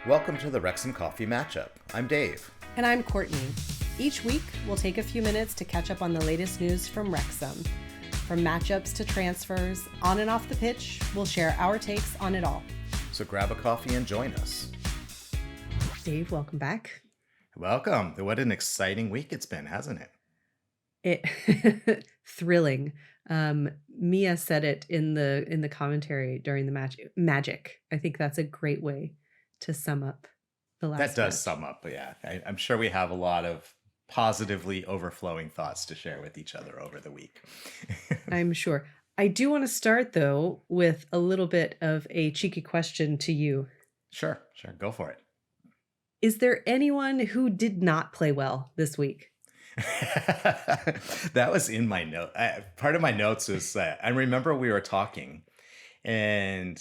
Welcome to the Wrexham Coffee Matchup. I'm Dave. And I'm Courtney. Each week, we'll take a few minutes to catch up on the latest news from Wrexham. From matchups to transfers, on and off the pitch, we'll share our takes on it all. So grab a coffee and join us. Dave, welcome back. Welcome. What an exciting week it's been, hasn't it? Thrilling. Mia said it in the commentary during the match. Magic. I think that's a great way to sum up the last That does match. sum up, yeah. I'm sure we have a lot of positively overflowing thoughts to share with each other over the week. I'm sure. I do want to start, though, with a little bit of a cheeky question to you. Sure. Go for it. Is there anyone who did not play well this week? That was in my note. Part of my notes was I remember we were talking, and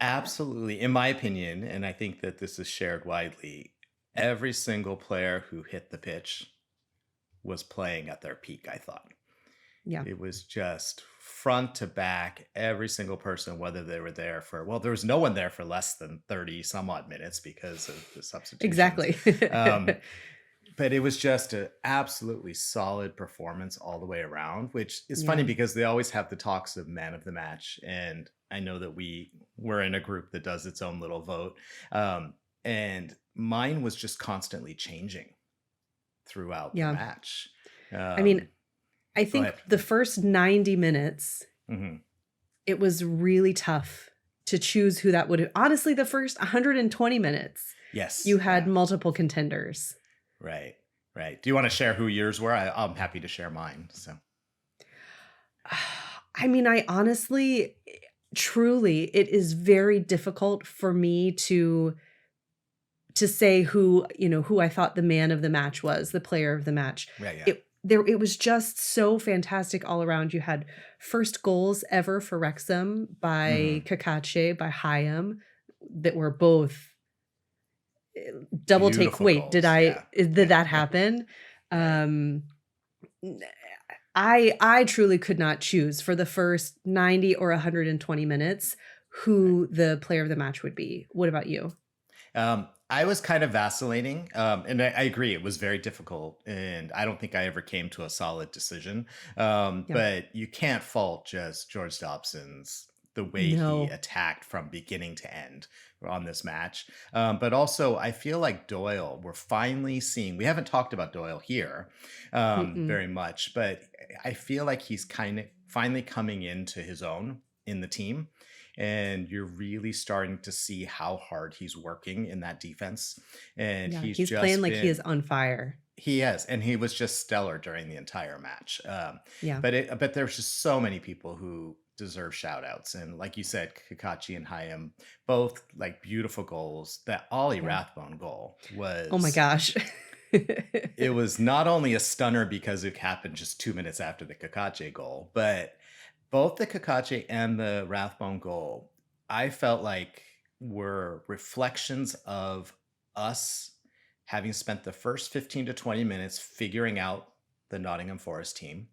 absolutely, in my opinion, and I think that this is shared widely, every single player who hit the pitch was playing at their peak, I thought. Yeah. It was just front to back, every single person, whether they were there for, well, there was no one there for less than 30 some odd minutes because of the substitution. Exactly. But it was just an absolutely solid performance all the way around, which is funny because they always have the talks of man of the match. And I know that we're in a group that does its own little vote. And mine was just constantly changing throughout the match. I think the first 90 minutes, it was really tough to choose who that would have. Honestly, the first 120 minutes, yes, you had multiple contenders. Right. Do you want to share who yours were? I'm happy to share mine. So, I honestly, truly, it is very difficult for me to say who I thought the man of the match was, the player of the match. Right, yeah. It was just so fantastic all around. You had first goals ever for Wrexham by Kakache, by Hayam, that were both double Beautiful take. Wait, goals, did that happen? I truly could not choose for the first 90 or 120 minutes who the player of the match would be. What about you? I was kind of vacillating, and I agree. It was very difficult, and I don't think I ever came to a solid decision. But you can't fault just George Dobson's the way he attacked from beginning to end on this match. But also, I feel like Doyle, we're finally seeing, we haven't talked about Doyle here very much, but I feel like he's kind of finally coming into his own in the team. And you're really starting to see how hard he's working in that defense. And he's just playing like he is on fire. He is, and he was just stellar during the entire match. But there's just so many people who deserve shout outs. And like you said, Kakachi and Hayam, both like beautiful goals. That Ollie Rathbone goal was, oh my gosh. It was not only a stunner because it happened just 2 minutes after the Kakache goal, but both the Kakache and the Rathbone goal, I felt like were reflections of us having spent the first 15 to 20 minutes figuring out the Nottingham Forest team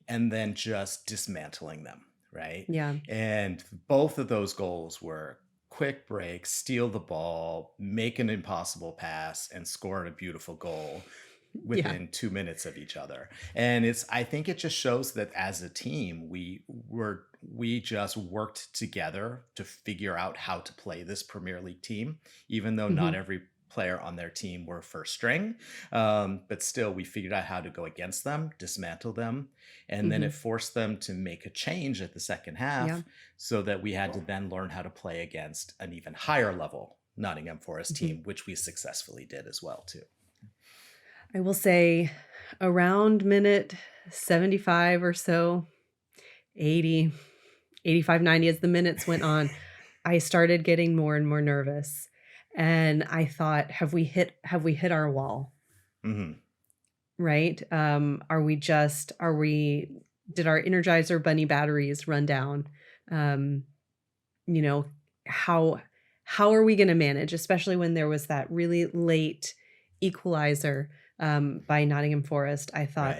and then just dismantling them, right? Yeah. And both of those goals were quick break, steal the ball, make an impossible pass, and score a beautiful goal within 2 minutes of each other. And I think it just shows that as a team, we just worked together to figure out how to play this Premier League team, even though not every player on their team were first string. But still, we figured out how to go against them, dismantle them, and then it forced them to make a change at the second half so that we had to then learn how to play against an even higher level Nottingham Forest team, which we successfully did as well, too. I will say around minute 75 or so, 80, 85, 90, as the minutes went on, I started getting more and more nervous. And I thought, have we hit our wall? Right? Did our Energizer Bunny batteries run down? How are we going to manage, especially when there was that really late equalizer by Nottingham Forest? I thought,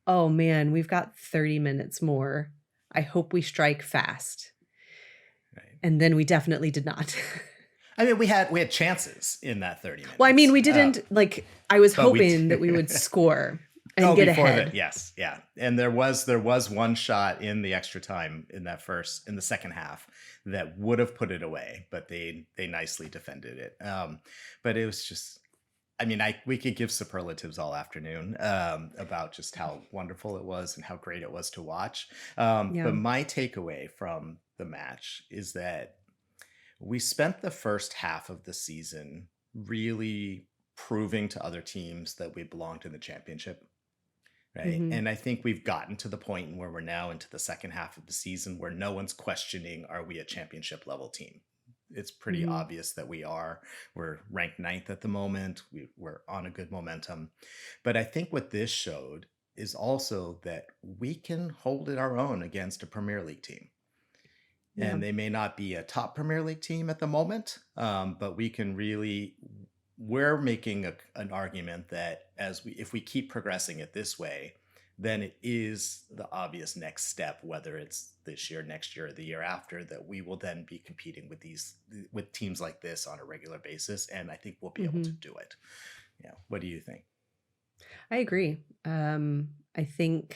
oh man, we've got 30 minutes more. I hope we strike fast. And then we definitely did not. I mean, we had chances in that 30 Well, I mean, minutes, we didn't like. I was but we hoping that we would score and oh, get before that, ahead. yes, yeah. And there was one shot in the extra time in the second half that would have put it away, but they nicely defended it. But it was just, I mean, we could give superlatives all afternoon about just how wonderful it was and how great it was to watch. Yeah. But my takeaway from the match is that we spent the first half of the season really proving to other teams that we belonged in the championship, right? Hmm. And I think we've gotten to the point where we're now into the second half of the season where no one's questioning, are we a championship level team? It's pretty Hmm. obvious that we are. We're ranked ninth at the moment. We're on a good momentum. But I think what this showed is also that we can hold it our own against a Premier League team. Yeah. And they may not be a top Premier League team at the moment, but we're making an argument that if we keep progressing it this way, then it is the obvious next step, whether it's this year, next year, or the year after, that we will then be competing with teams like this on a regular basis, and I think we'll be able to Hmm. do it. Yeah, what do you think? I agree. I think.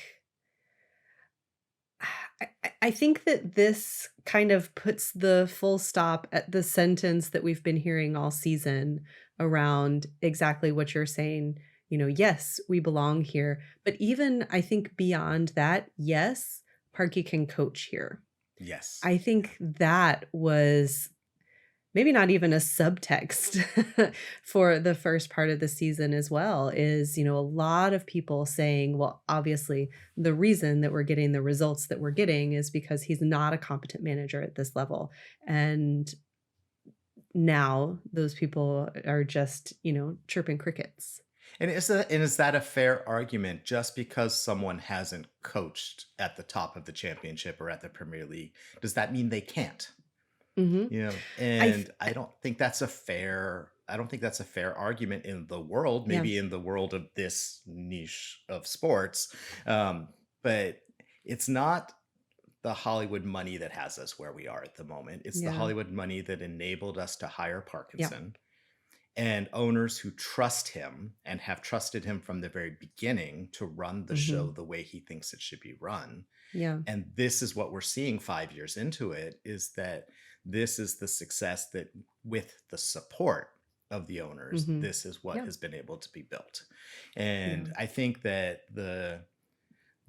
I think that this kind of puts the full stop at the sentence that we've been hearing all season around exactly what you're saying. Yes, we belong here. But even I think beyond that, yes, Parky can coach here. Yes. I think that was maybe not even a subtext for the first part of the season as well is a lot of people saying, well, obviously the reason that we're getting the results that we're getting is because he's not a competent manager at this level. And now those people are just chirping crickets. And is that a fair argument? Just because someone hasn't coached at the top of the championship or at the Premier League, does that mean they can't? Hmm. I And I don't think that's a fair argument in the world, Yeah. maybe in the world of this niche of sports. But it's not the Hollywood money that has us where we are at the moment. It's the Yeah. Hollywood money that enabled us to hire Yeah. Parkinson, and owners who trust him and have trusted him from the very beginning to run the Hmm. show the way he thinks it should be run. Yeah. And this is what we're seeing 5 years into it, is that this is the success that, with the support of the owners, Hmm. this is what Yeah. has been able to be built. Yeah. And I think that the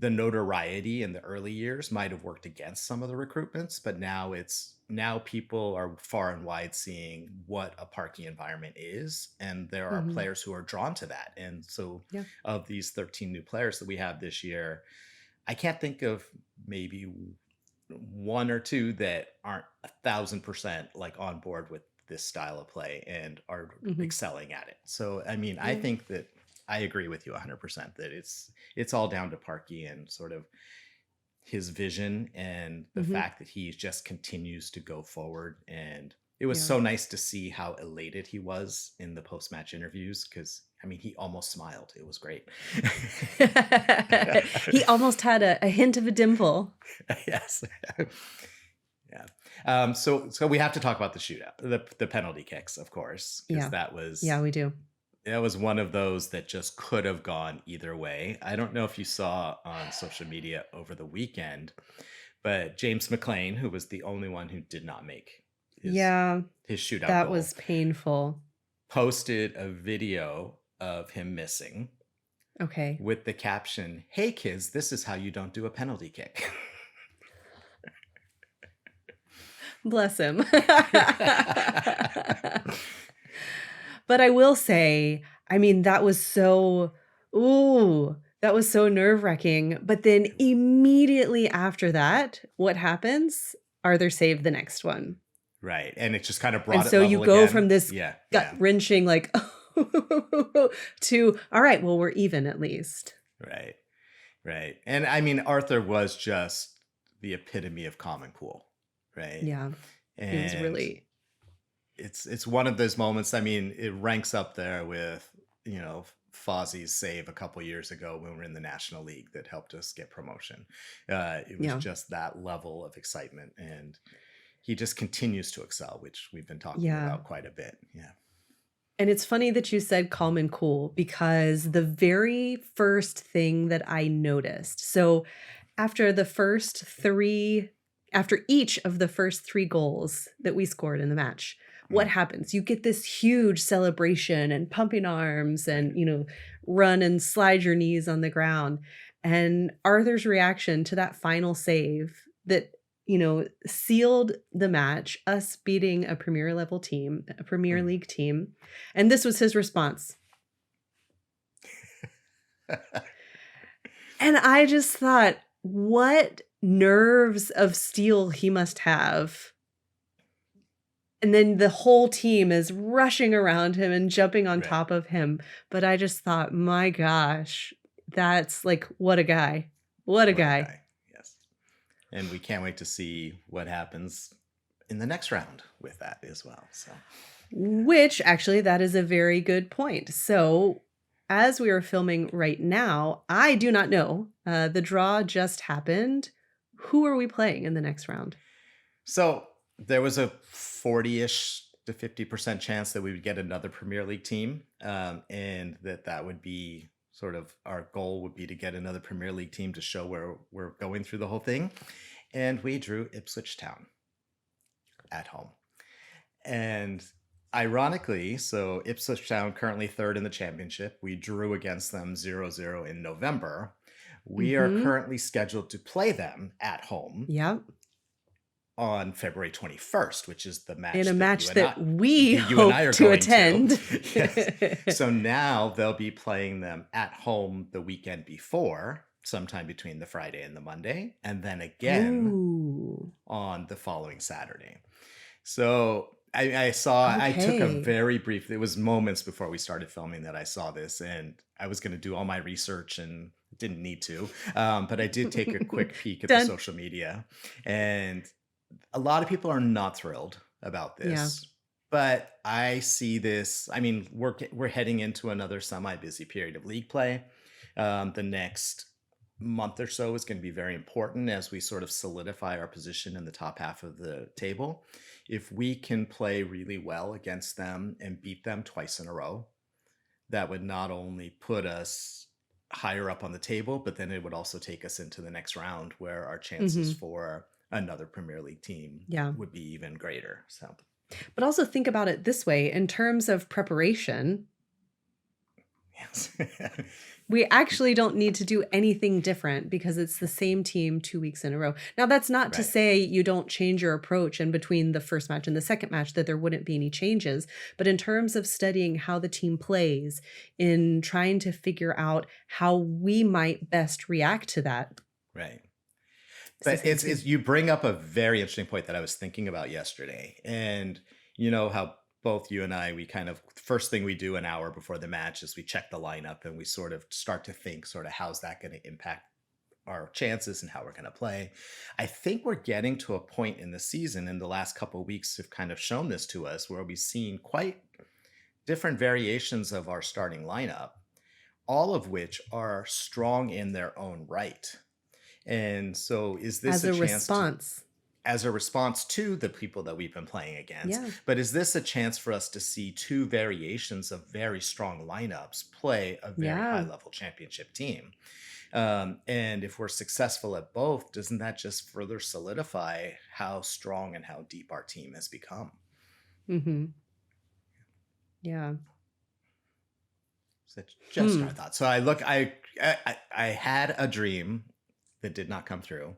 notoriety in the early years might have worked against some of the recruitments, but now people are far and wide seeing what a parking environment is, and there are Hmm. players who are drawn to that. And so Yeah. of these 13 new players that we have this year, I can't think of maybe one or two that aren't 1,000% like on board with this style of play and are Hmm. excelling at it. So I mean, I Yeah. think that I agree with you 100% that it's all down to Parky and sort of his vision and the Hmm. fact that he just continues to go forward. And it was Yeah. so nice to see how elated he was in the post-match interviews, because I mean, he almost smiled. It was great. He almost had a hint of a dimple. Yes. Yeah. So we have to talk about the shootout, the penalty kicks, of course, because Yeah. that was Yeah, we do. that was one of those that just could have gone either way. I don't know if you saw on social media over the weekend, but James McLean, who was the only one who did not make his Yeah, his shootout that goal, was painful. posted a video of him missing Okay. with the caption, "Hey kids, this is how you don't do a penalty kick." Bless him. But I will say, I mean, that was so nerve-wracking. But then immediately after that, what happens? Arthur saved the next one. Right. And it just kind of And brought it so you level go again. from this Yeah. Yeah. gut-wrenching, like, to, all right, well, we're even at least. Right. Right. And I mean, Arthur was just the epitome of common cool. Right. Yeah, he was And really, it's one of those moments. I mean, it ranks up there with, Fozzie's save a couple years ago when we were in the National League that helped us get promotion. It was yeah. just that level of excitement. And he just continues to excel, which we've been talking Yeah. about quite a bit. Yeah. And it's funny that you said calm and cool because the very first thing that I noticed, so after the first three, after each of the first three goals that we scored in the match, what Mm, happens? You get this huge celebration and pumping arms right. and, run and slide your knees on the ground. And Arthur's reaction to that final save that, sealed the match, us beating a Premier level team, a Premier Mm. League team. And this was his response. And I just thought, what nerves of steel he must have. And then the whole team is rushing around him and jumping on Right. top of him. But I just thought, my gosh, that's like, what a guy. What a What a guy. guy. Yes. And we can't wait to see what happens in the next round with that as well. So, Which actually, that is a very good point. So, as we are filming right now, I do not know. The draw just happened. Who are we playing in the next round? so there was a 40-ish to 50% chance that we would get another Premier League team, and that would be sort of our goal would be to get another Premier League team to show where we're going through the whole thing. And we drew Ipswich Town at home. And ironically, so Ipswich Town currently third in the championship. We drew against them 0-0 in November. We are Mm-hmm. currently scheduled to play them at home Yep. on February 21st, which is the In match a match that that we you and I hope are to going attend. to. Yes. So now they'll be playing them at home the weekend before, sometime between the Friday and the Monday, and then again Ooh. on the following Saturday. So I took a Okay. very brief, it was moments before we started filming that I saw this, and I was going to do all my research and didn't need to. But I did take a quick peek at the Done. social media, and a lot of people are not thrilled about Yeah. this. But I see this, I mean, we're heading into another semi-busy period of league play. The next month or so is going to be very important as we sort of solidify our position in the top half of the table. If we can play really well against them and beat them twice in a row, that would not only put us higher up on the table, but then it would also take us into the next round where our chances Mm-hmm. for another Premier League team Yeah. would be even greater. So, But also think about it this way in terms of preparation, yes. we actually don't need to do anything different because it's the same team 2 weeks in a row. Now, that's not to Right. say you don't change your approach in between the first match and the second match, that there wouldn't be any changes. But in terms of studying how the team plays, in trying to figure out how we might best react to that, Right. it's the But same it's team. you bring up a very interesting point that I was thinking about yesterday. And you know how both you and I, we kind of first thing we do an hour before the match is we check the lineup and we sort of start to think sort of how's that going to impact our chances and how we're going to play. I think we're getting to a point in the season, and the last couple of weeks have kind of shown this to us, where we've seen quite different variations of our starting lineup, all of which are strong in their own right. And so is this As a a chance to, response. as a response to the people that we've been playing against, Yeah. but is this a chance for us to see two variations of very strong lineups play a very high Yeah. level championship team? And if we're successful at both, doesn't that just further solidify how strong and how deep our team has become? Mm-hmm. Yeah. So that's just our Hmm. thoughts. So I had a dream that did not come through.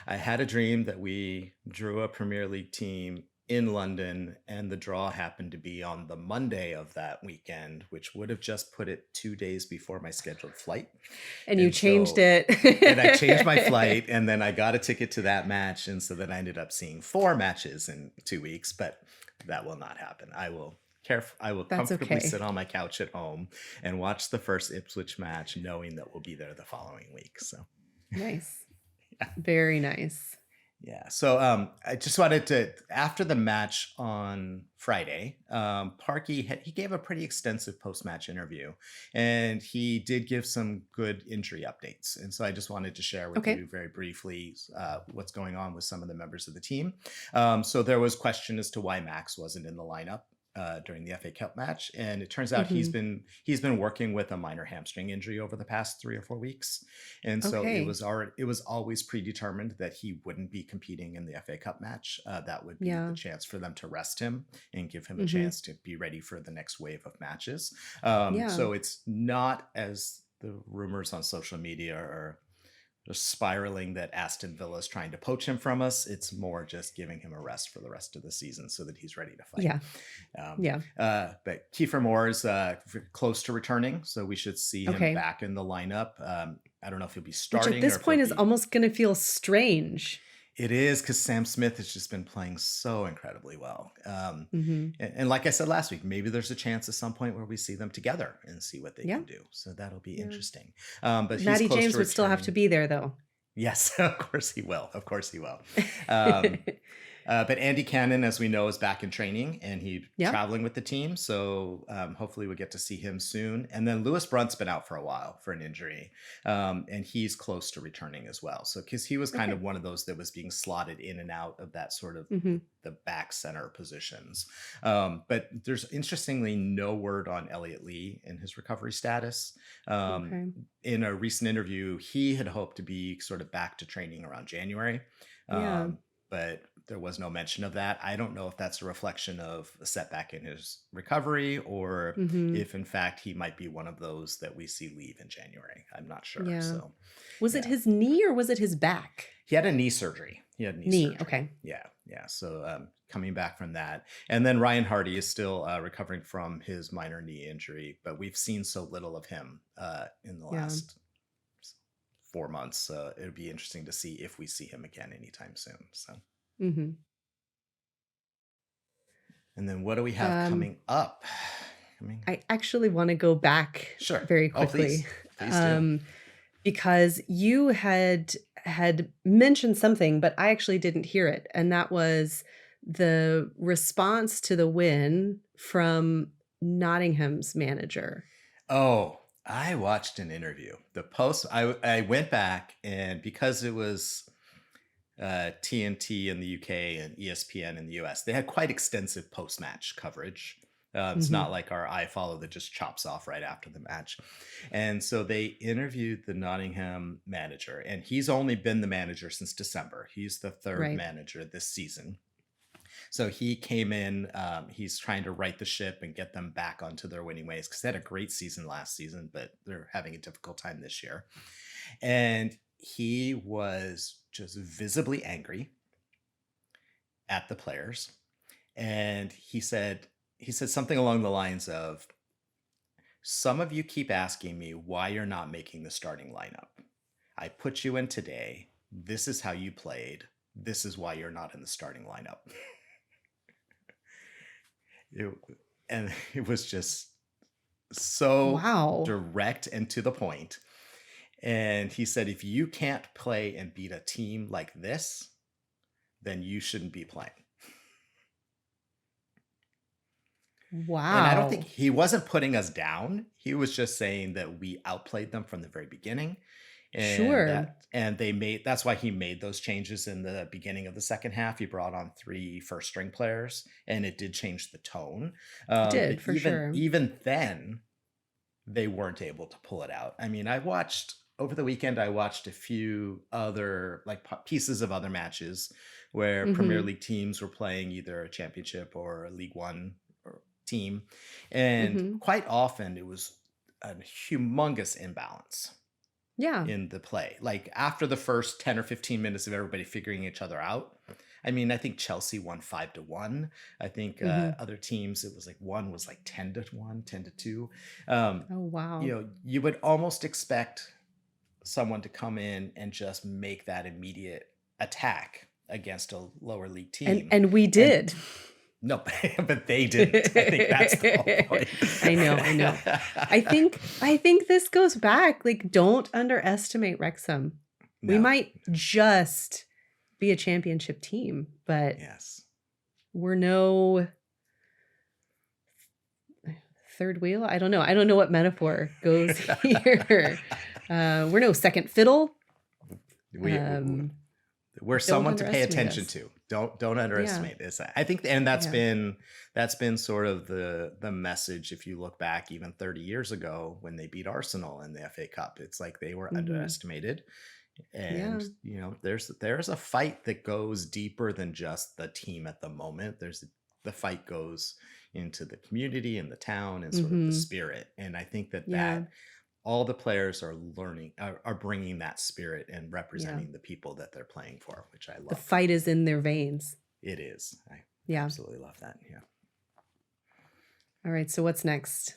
I had a dream that we drew a Premier League team in London, and the draw happened to be on the Monday of that weekend, which would have just put it 2 days before my scheduled flight. And you And changed so, and I changed my it. flight, and then I got a ticket to that match, and so then I ended up seeing 4 matches in 2 weeks. But that will not happen. I will That's comfortably okay. sit on my couch at home and watch the first Ipswich match, knowing that we'll be there the following week. So Nice. yeah. Very nice. Yeah. So I just wanted to, after the match on Friday, he gave a pretty extensive post-match interview, and he did give some good injury updates. And so I just wanted to share with Okay. you very briefly what's going on with some of the members of the team. So there was question as to why Max wasn't in the lineup during the FA Cup match, and it turns out Hmm. he's been working with a minor hamstring injury over the past 3 or 4 weeks, and so Okay. it was always predetermined that he wouldn't be competing in the FA Cup match. That would be the Yeah. chance for them to rest him and give him a Hmm. chance to be ready for the next wave of matches. Yeah. So it's not as the rumors on social media are just spiraling that Aston Villa is trying to poach him from us. It's more just giving him a rest for the rest of the season so that he's ready to fight. Yeah. Um, Yeah. but Kiefer Moore is close to returning, so we should see him Okay. back in the lineup. I don't know if he'll be Which at starting or this if he'll point is be. almost going to feel strange. It is because Sam Smith has just been playing so incredibly well. Hmm. And like I said last week, maybe there's a chance at some point where we see them together and see what they Yeah. can do. So that'll be Yeah. interesting. But he's Matty close James to would still have to returning. be there, though. Yes, of course he will. Of course he will. Um, but Andy Cannon, as we know, is back in training and he's Yeah. traveling with the team. So hopefully we'll get to see him soon. And then Lewis Brunt's been out for a while for an injury. And he's close to returning as well. So because he was kind Okay. of one of those that was being slotted in and out of that sort of Hmm. the back center positions. But there's interestingly no word on Elliot Lee and his recovery status. Um, Okay. in a recent interview, he had hoped to be sort of back to training around January. Yeah. But there was no mention of that. I don't know if that's a reflection of a setback in his recovery or Hmm. if, in fact, he might be one of those that we see leave in January. I'm not sure. Yeah. So, Was it yeah. his knee or was it his back? He had a knee surgery. Knee. Okay. Yeah. Yeah. So coming back from that. And then Ryan Hardy is still recovering from his minor knee injury, but we've seen so little of him in the Yeah. last 4 months. So it'll be interesting to see if we see him again anytime soon. So, Hmm. and then what do we have coming up? I actually want to go back Sure. very Oh, quickly, please do. because you had mentioned something, but I actually didn't hear it, and that was the response to the win from Nottingham's manager. Oh, I watched an interview. I went back, and because it was TNT in the UK and ESPN in the US, they had quite extensive post-match coverage. It's Hmm. not like our iFollow that just chops off right after the match. And so they interviewed the Nottingham manager, and he's only been the manager since December. He's the third Right. manager this season. So he came in, he's trying to right the ship and get them back onto their winning ways because they had a great season last season, but they're having a difficult time this year. And he was just visibly angry at the players. And he said something along the lines of, some of you keep asking me why you're not making the starting lineup. I put you in today. This is how you played. This is why you're not in the starting lineup. And it was just so Wow. direct and to the point. And he said, if you can't play and beat a team like this, then you shouldn't be playing. Wow. And I don't think he wasn't putting us down. He was just saying that we outplayed them from the very beginning. Sure. That's why he made those changes in the beginning of the second half. He brought on 3 first string players, and it did change the tone. It did, But for sure. even then, they weren't able to pull it out. I mean, over the weekend, I watched a few other pieces of other matches where Premier Hmm. League teams were playing either a championship or a League One team. And Hmm. quite often it was a humongous imbalance Yeah. in the play. Like after the first 10 or 15 minutes of everybody figuring each other out. I mean, I think Chelsea won 5-1. I think Hmm. other teams, it was like one was like 10-1, 10-2. Oh, wow. You would almost expect someone to come in and just make that immediate attack against a lower league team. And we did. No, but they didn't. I think that's the whole point. I know. I think this goes back. Like, don't underestimate Wrexham. We No. might just be a championship team, but Yes. we're no third wheel. I don't know. I don't know what metaphor goes here. We're no second fiddle. We're someone to pay underestimate attention us. to. Don't underestimate this. I think, and that's been sort of the message. If you look back even 30 years ago when they beat Arsenal in the FA Cup, it's like they were underestimated. And there's a fight that goes deeper than just the team at the moment. The fight goes into the community and the town and sort of the spirit. And I think that all the players are learning, are bringing that spirit and representing the people that they're playing for, which I love. The fight is in their veins. It is. I absolutely love that. Yeah. All right. So what's next?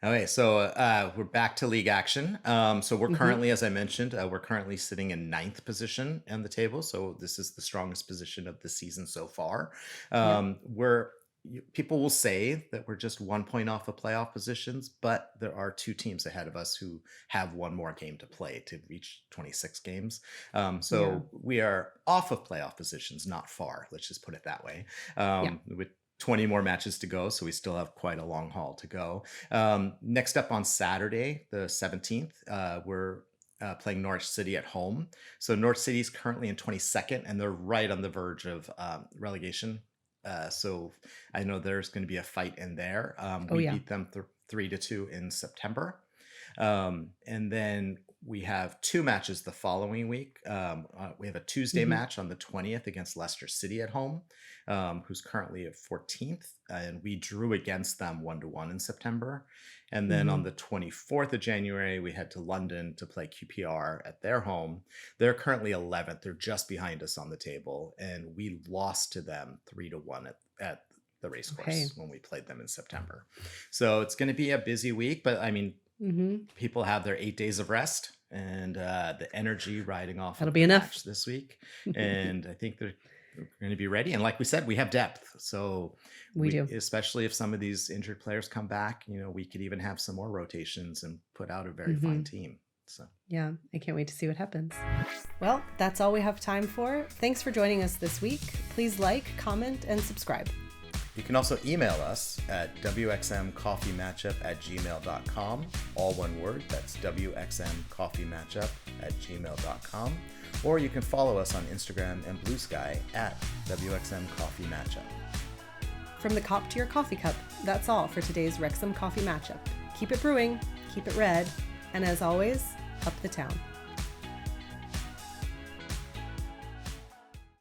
Okay, so we're back to league action. So we're currently, as I mentioned, we're currently sitting in 9th position on the table. So this is the strongest position of the season so far. People will say that we're just 1 point off of playoff positions, but there are 2 teams ahead of us who have one more game to play to reach 26 games. We are off of playoff positions, not far. Let's just put it that way. With 20 more matches to go, so we still have quite a long haul to go. Next up on Saturday, the 17th, we're playing Norwich City at home. So Norwich City is currently in 22nd, and they're right on the verge of relegation. So I know there's going to be a fight in there. We beat them 3-2 in September. And then we have 2 matches the following week. We have a Tuesday match on the 20th against Leicester City at home, who's currently at 14th. And we drew against them 1-1 in September. And then on the 24th of January, we head to London to play QPR at their home. They're currently 11th. They're just behind us on the table. And we lost to them 3-1 at the racecourse when we played them in September. So it's going to be a busy week, but I mean, people have their 8 days of rest and the energy riding off. That'll be enough this week. And I think they're going to be ready. And like we said, we have depth. So we do, especially if some of these injured players come back, we could even have some more rotations and put out a very fine team. So yeah, I can't wait to see what happens. Well, that's all we have time for. Thanks for joining us this week. Please like, comment, and subscribe. You can also email us at wxmcoffeematchup@gmail.com. All one word, that's wxmcoffeematchup@gmail.com. Or you can follow us on Instagram and Blue Sky at wxmcoffeematchup. From the cop to your coffee cup, that's all for today's Wrexham Coffee Matchup. Keep it brewing, keep it red, and as always, up the town.